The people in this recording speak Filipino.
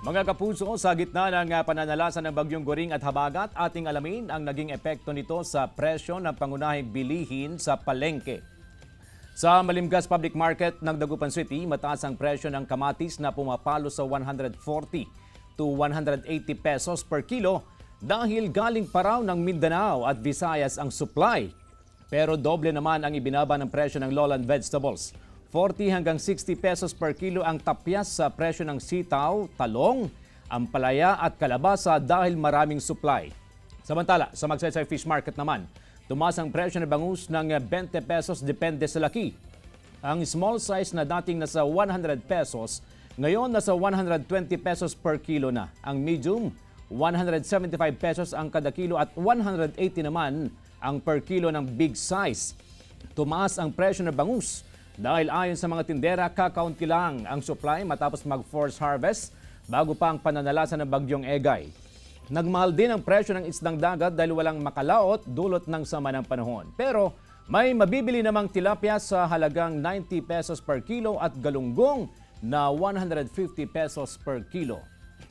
Mga kapuso, sa gitna ng pananalasan ng Bagyong Goring at Habagat, ating alamin ang naging epekto nito sa presyo ng pangunahing bilihin sa palengke. Sa Malimgas Public Market ng Dagupan City, mataas ang presyo ng kamatis na pumapalo sa 140 to 180 pesos per kilo dahil galing pa raw ng Mindanao at Visayas ang supply. Pero doble naman ang ibinaba ng presyo ng lowland vegetables. 40 hanggang 60 pesos per kilo ang tapyas sa presyo ng sitaw, talong, ampalaya at kalabasa dahil maraming supply. Samantala, sa Magsaysay Fish Market naman, tumaas ang presyo ng bangus ng 20 pesos depende sa laki. Ang small size na dating nasa 100 pesos, ngayon nasa 120 pesos per kilo na. Ang medium, 175 pesos ang kada kilo at 180 naman ang per kilo ng big size. Tumaas ang presyo ng bangus dahil ayon sa mga tindera, kakaunti lang ang supply matapos mag-force harvest bago pa ang pananalasan ng Bagyong Egay. Nagmahal din ang presyo ng isdang dagat dahil walang makalaot dulot ng sama ng panahon. Pero may mabibili namang tilapia sa halagang 90 pesos per kilo at galunggong na 150 pesos per kilo.